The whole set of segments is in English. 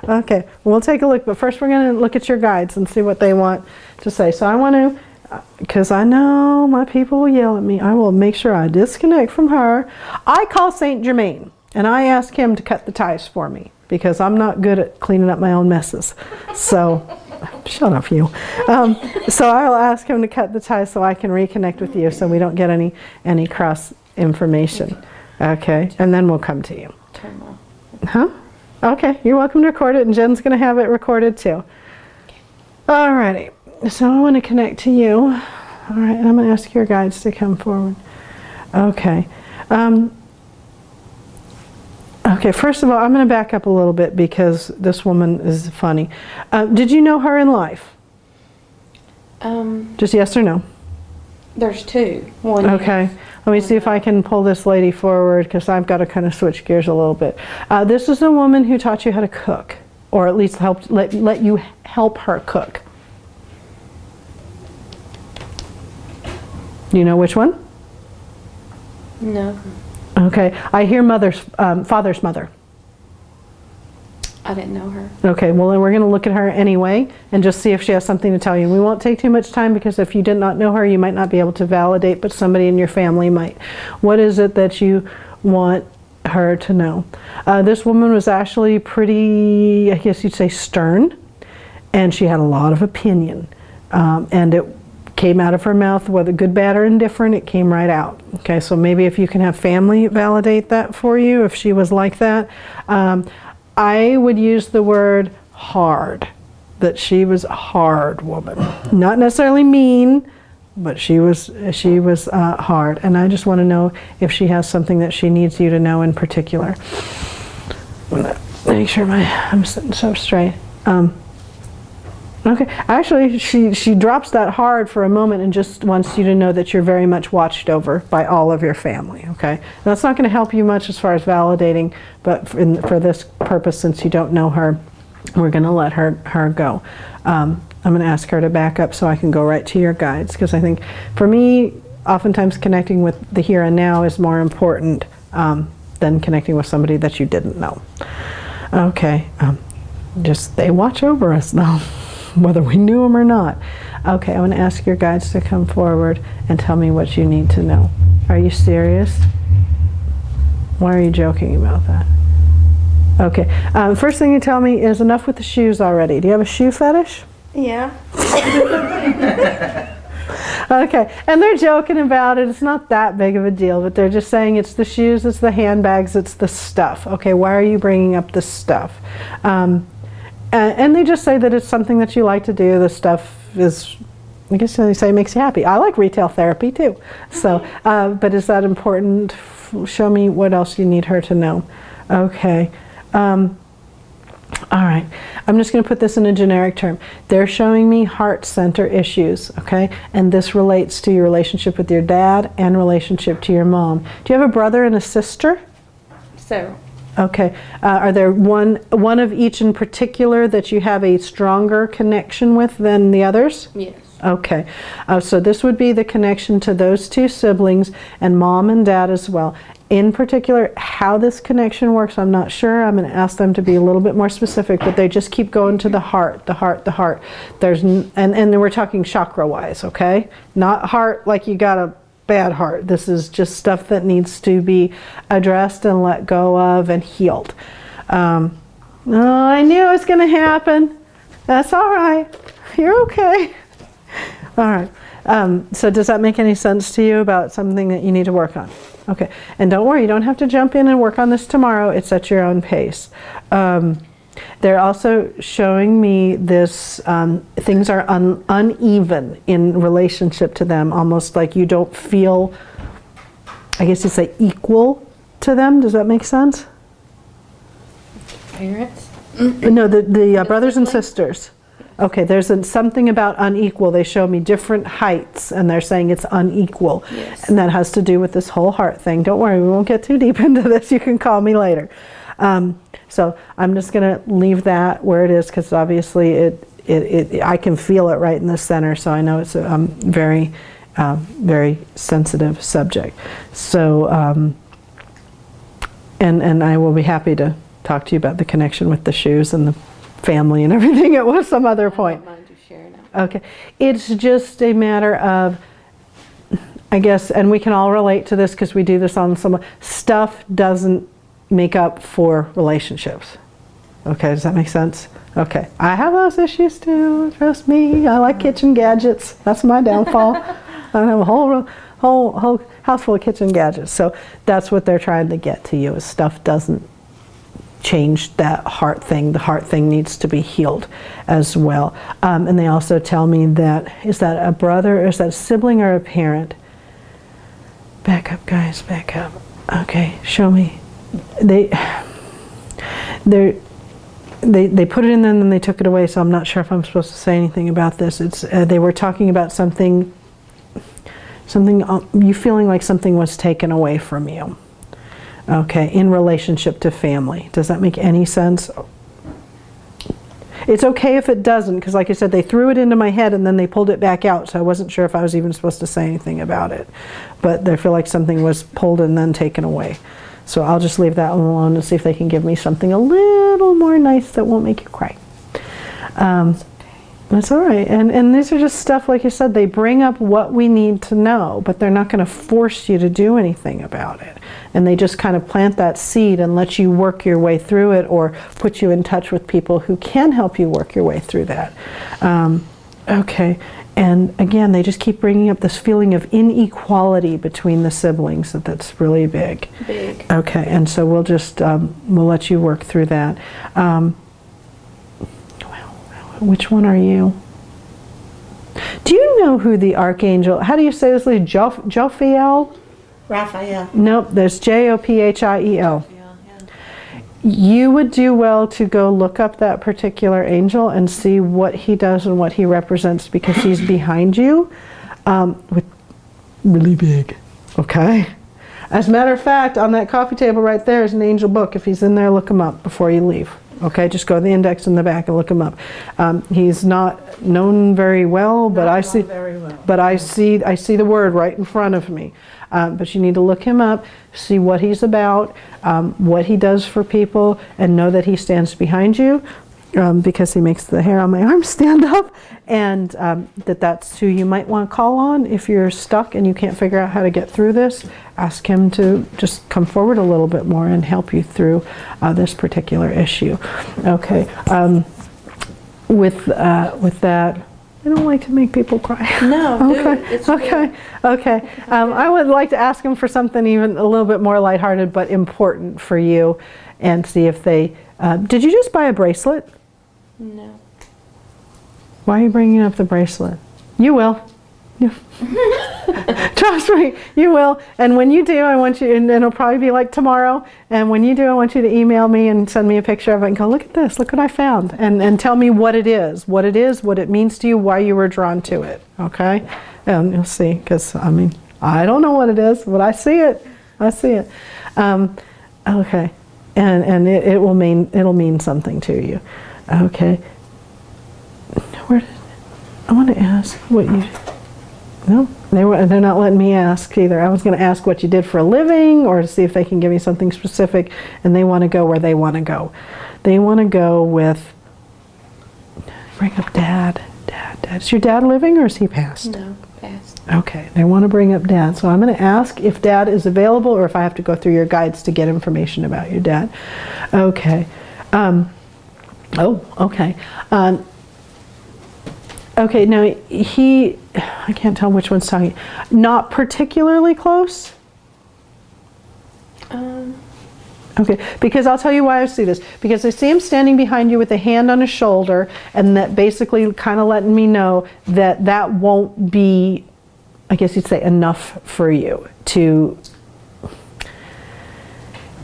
Okay, we'll take a look, but first we're going to look at your guides and see what they want to say. So I want to, because I know my people will yell at me, I will make sure I disconnect from her. I call Saint Germain and I ask him to cut the ties for me because I'm not good at cleaning up my own messes. So, shut up you. So I'll ask him to cut the ties so I can reconnect with you so we don't get any cross information. Okay, and then we'll come to you. Turn off. Huh? Okay, you're welcome to record it, and Jen's going to have it recorded too. Alrighty, so I want to connect to you. Alright, and I'm going to ask your guides to come forward. Okay. Okay, first of all, I'm going to back up a little bit because this woman is funny. Did you know her in life? Just yes or no? There's two. One. Okay. Let me see if I can pull this lady forward because I've got to kind of switch gears a little bit. This is a woman who taught you how to cook, or at least helped let you help her cook. Do you know which one? No. Okay. I hear father's mother. I didn't know her. Okay, well then we're going to look at her anyway and just see if she has something to tell you. We won't take too much time because if you did not know her, you might not be able to validate, but somebody in your family might. What is it that you want her to know? This woman was actually pretty, I guess you'd say, stern, and she had a lot of opinion. And it came out of her mouth, whether good, bad, or indifferent, it came right out. Okay, so maybe if you can have family validate that for you, if she was like that. I would use the word hard, that she was a hard woman. Not necessarily mean, but she was hard. And I just want to know if she has something that she needs you to know in particular. I'm going to make sure I'm sitting so straight. Okay, actually she drops that hard for a moment and just wants you to know that you're very much watched over by all of your family, okay? That's not going to help you much as far as validating, but for this purpose, since you don't know her, we're going to let her go. I'm going to ask her to back up so I can go right to your guides, because I think for me, oftentimes connecting with the here and now is more important than connecting with somebody that you didn't know. Okay, just they watch over us now. Whether we knew them or not. Okay, I want to ask your guides to come forward and tell me what you need to know. Are you serious? Why are you joking about that? Okay, first thing you tell me is enough with the shoes already. Do you have a shoe fetish? Yeah. Okay, and they're joking about it. It's not that big of a deal, but they're just saying it's the shoes, it's the handbags, it's the stuff. Okay, why are you bringing up the stuff? And they just say that it's something that you like to do. The stuff is, I guess they say, makes you happy. I like retail therapy too. So, but is that important? Show me what else you need her to know. Okay. All right. I'm just going to put this in a generic term. They're showing me heart center issues, okay? And this relates to your relationship with your dad and relationship to your mom. Do you have a brother and a sister? Several. Okay. Are there one of each in particular that you have a stronger connection with than the others? Yes. Okay. So this would be the connection to those two siblings and mom and dad as well. In particular, how this connection works, I'm not sure. I'm going to ask them to be a little bit more specific, but they just keep going to the heart, the heart, the heart. And we're talking chakra-wise, okay? Not heart like you got a bad heart. This is just stuff that needs to be addressed and let go of and healed. Oh, I knew it was going to happen. That's all right. You're okay. All right. So does that make any sense to you about something that you need to work on? Okay. And don't worry, you don't have to jump in and work on this tomorrow. It's at your own pace. They're also showing me this, things are uneven in relationship to them, almost like you don't feel, I guess you say, equal to them. Does that make sense? Parents? No, the brothers and sisters. Okay, there's something about unequal. They show me different heights, and they're saying it's unequal. Yes. And that has to do with this whole heart thing. Don't worry, we won't get too deep into this. You can call me later. So I'm just going to leave that where it is, because obviously I can feel it right in the center, so I know it's a very, very sensitive subject. So, and I will be happy to talk to you about the connection with the shoes and family and everything at some other point. I don't mind you sharing it. Okay. It's just a matter of, I guess, and we can all relate to this because we do this on some, stuff doesn't make up for relationships. Okay, does that make sense? Okay. I have those issues too, trust me. I like kitchen gadgets. That's my downfall. I have a whole house full of kitchen gadgets. So that's what they're trying to get to you, is stuff doesn't change that heart thing. The heart thing needs to be healed as well. And they also tell me that, is that a brother, or is that a sibling or a parent? Back up, guys, back up. Okay, show me. They put it in and then they took it away, so I'm not sure if I'm supposed to say anything about this. It's they were talking about something you feeling like something was taken away from you. Okay, in relationship to family. Does that make any sense? It's okay if it doesn't, because like I said, they threw it into my head and then they pulled it back out, so I wasn't sure if I was even supposed to say anything about it. But I feel like something was pulled and then taken away. So I'll just leave that one alone and see if they can give me something a little more nice that won't make you cry. That's all right. And these are just stuff, like you said, they bring up what we need to know, but they're not going to force you to do anything about it. And they just kind of plant that seed and let you work your way through it, or put you in touch with people who can help you work your way through that. Okay. And again, they just keep bringing up this feeling of inequality between the siblings. That's really big. Big. Okay, and so we'll just, we'll let you work through that. Which one are you? Do you know who the archangel, how do you say this, Jophiel? Raphael. Nope, there's Jophiel. Yeah. You would do well to go look up that particular angel and see what he does and what he represents, because he's behind you with really big. Okay? As a matter of fact, on that coffee table right there is an angel book. If he's in there, look him up before you leave. Okay, just go to the index in the back and look him up. He's not known very well, but I see. Very well. But I see the word right in front of me. But you need to look him up, see what he's about, what he does for people, and know that he stands behind you, because he makes the hair on my arm stand up, and that's who you might want to call on if you're stuck and you can't figure out how to get through this. Ask him to just come forward a little bit more and help you through this particular issue. Okay. With that, I don't like to make people cry. No, okay. do it. It's okay. good. Okay. I would like to ask him for something even a little bit more lighthearted but important for you, and see if they. Did you just buy a bracelet? No. Why are you bringing up the bracelet? You will. Trust me, you will. And when you do, I want you, and it'll probably be like tomorrow, and when you do, I want you to email me and send me a picture of it and go, look at this, look what I found, and tell me what it is, what it means to you, why you were drawn to it, okay? And you'll see, because, I mean, I don't know what it is, but I see it. Okay. And it'll mean something to you. Okay. I want to ask what you. No, they're not letting me ask either. I was going to ask what you did for a living, or to see if they can give me something specific, and they want to go where they want to go. They want to go with. Bring up Dad. Dad. Is your dad living, or is he passed? No, passed. Okay, they want to bring up Dad. So I'm going to ask if Dad is available, or if I have to go through your guides to get information about your dad. Okay. Okay. Okay, now I can't tell which one's talking. Not particularly close? Okay, because I'll tell you why I see this. Because I see him standing behind you with a hand on his shoulder, and that basically kind of letting me know that that won't be, I guess you'd say, enough for you to,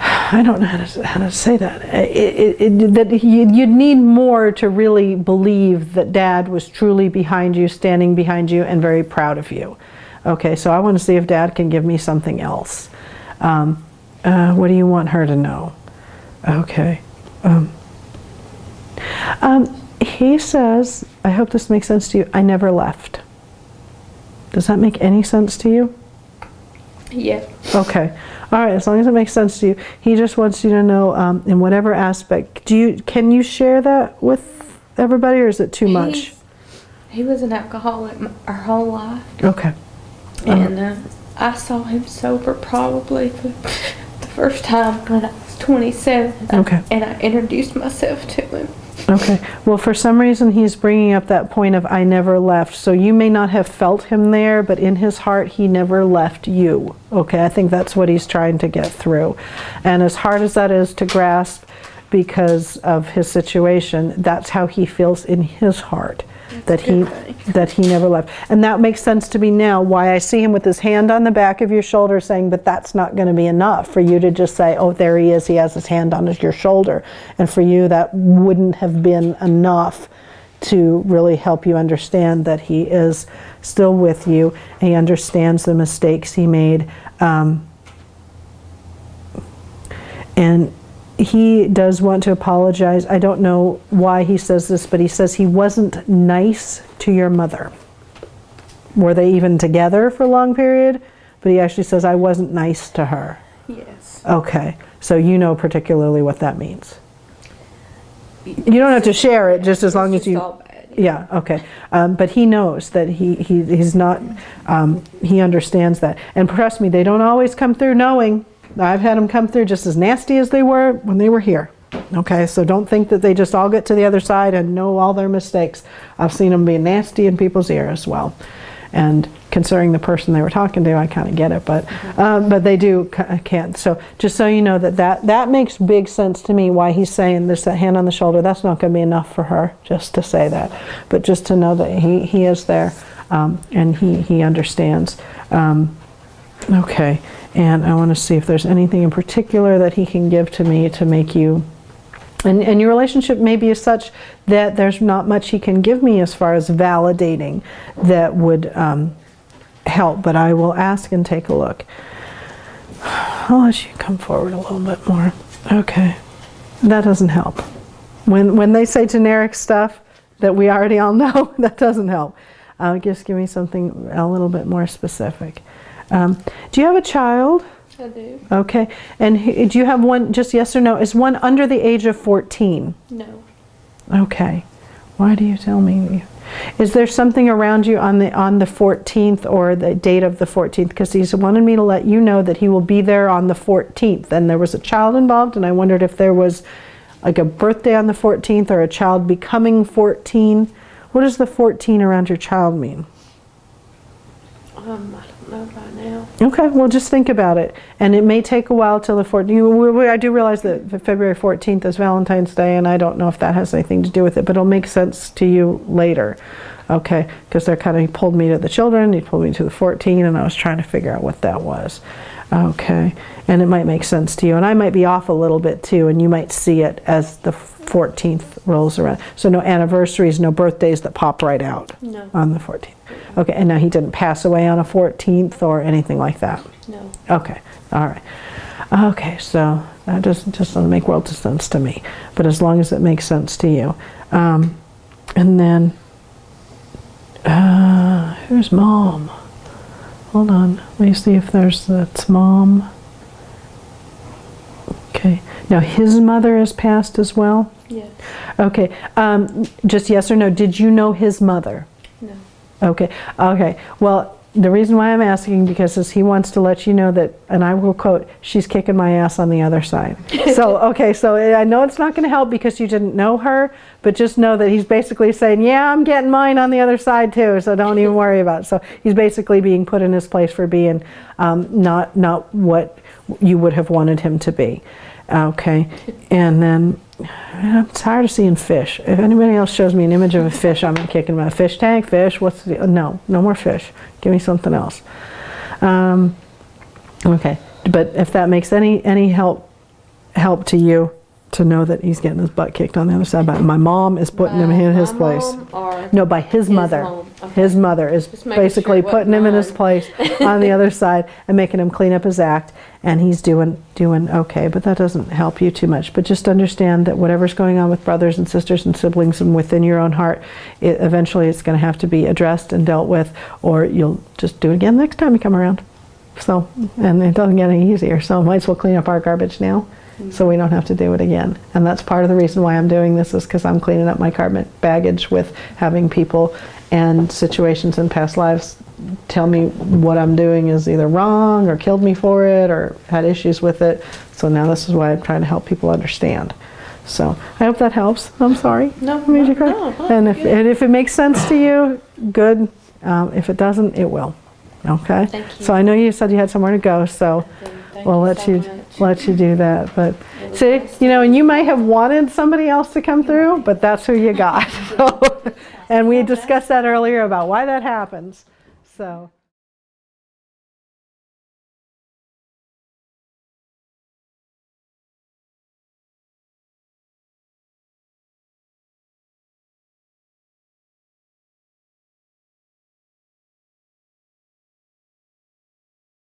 I don't know how to say that. That you'd need more to really believe that Dad was truly behind you, standing behind you, and very proud of you. Okay, so I want to see if Dad can give me something else. What do you want her to know? Okay. He says, I hope this makes sense to you, I never left. Does that make any sense to you? Yeah. Okay. All right. As long as it makes sense to you. He just wants you to know, in whatever aspect. Can you share that with everybody, or is it too much? He was an alcoholic our whole life. Okay. And I saw him sober probably for the first time when I was 27. Okay. And I introduced myself to him. Okay. Well, for some reason, he's bringing up that point of I never left. So you may not have felt him there, but in his heart, he never left you. Okay. I think that's what he's trying to get through. And as hard as that is to grasp because of his situation, that's how he feels in his heart. That he never left. And that makes sense to me now, why I see him with his hand on the back of your shoulder saying, but that's not going to be enough for you to just say, oh, there he is, he has his hand on your shoulder. And for you, that wouldn't have been enough to really help you understand that he is still with you. He understands the mistakes he made. And he does want to apologize. I don't know why he says this, but he says he wasn't nice to your mother. Were they even together for a long period? But he actually says, I wasn't nice to her. Yes. Okay, so you know particularly what that means. You don't have to share it, just as long as you... All bad. Yeah, okay. But he knows that he's not, he understands that. And trust me, they don't always come through knowing. I've had them come through just as nasty as they were when they were here. Okay, so don't think that they just all get to the other side and know all their mistakes. I've seen them be nasty in people's ear as well. And considering the person they were talking to, I kind of get it, but they do can't. So just so you know that makes big sense to me why he's saying there's that hand on the shoulder. That's not going to be enough for her just to say that, but just to know that he is there and he understands. Okay. And I want to see if there's anything in particular that he can give to me to make you, and your relationship may be as such that there's not much he can give me as far as validating that would help, but I will ask and take a look. I'll let you come forward a little bit more. Okay, that doesn't help. When they say generic stuff that we already all know, that doesn't help. Just give me something a little bit more specific. Do you have a child? I do. Okay. And do you have one, just yes or no? Is one under the age of 14? No. Okay. Why do you tell me? Is there something around you on the 14th or the date of the 14th? Because he's wanted me to let you know that he will be there on the 14th. And there was a child involved, and I wondered if there was like a birthday on the 14th or a child becoming 14. What does the 14 around your child mean? I don't know right now. Okay, well just think about it. And it may take a while till the 14th. I do realize that February 14th is Valentine's Day, and I don't know if that has anything to do with it, but it'll make sense to you later. Okay, because he pulled me to the children, he pulled me to the 14, and I was trying to figure out what that was. Okay, and it might make sense to you. And I might be off a little bit too, and you might see it as the 14th rolls around. So no anniversaries, no birthdays that pop right out on the 14th. Okay, and now he didn't pass away on a 14th or anything like that? No. Okay, all right. Okay, so that just doesn't make world of sense to me. But as long as it makes sense to you. And then, who's mom? Hold on, let me see if that's mom. Okay, now his mother has passed as well? Yes. Okay, just yes or no, did you know his mother? No. Okay, well, the reason why I'm asking because he wants to let you know that, and I will quote, she's kicking my ass on the other side. So, okay, so I know it's not going to help because you didn't know her, but just know that he's basically saying, yeah, I'm getting mine on the other side too, so don't even worry about it. So he's basically being put in his place for being not what you would have wanted him to be. Okay, and then I'm tired of seeing fish. If anybody else shows me an image of a fish, I'm kicking them out. Fish tank, fish, no more fish. Give me something else. Okay, but if that makes any help to you to know that he's getting his butt kicked on the other side, but my mom is putting him in his place. No, by his mother. Okay. His mother is basically putting him in his place on the other side and making him clean up his act, and he's doing okay, but that doesn't help you too much. But just understand that whatever's going on with brothers and sisters and siblings and within your own heart, eventually it's going to have to be addressed and dealt with, or you'll just do it again next time you come around. So, and it doesn't get any easier, so might as well clean up our garbage now, so we don't have to do it again. And that's part of the reason why I'm doing this, is because I'm cleaning up my baggage with having people and situations in past lives tell me what I'm doing is either wrong or killed me for it or had issues with it. So now this is why I'm trying to help people understand. So I hope that helps. I'm sorry. No, I made you cry. no, And good. if it makes sense to you, good. If it doesn't, it will. Okay. Thank you. So I know you said you had somewhere to go, so Thank we'll you let so you much. let you do that. But It was see, nice you know, and you may have wanted somebody else to come through, but that's who you got. So, and we discussed that earlier about why that happens. So.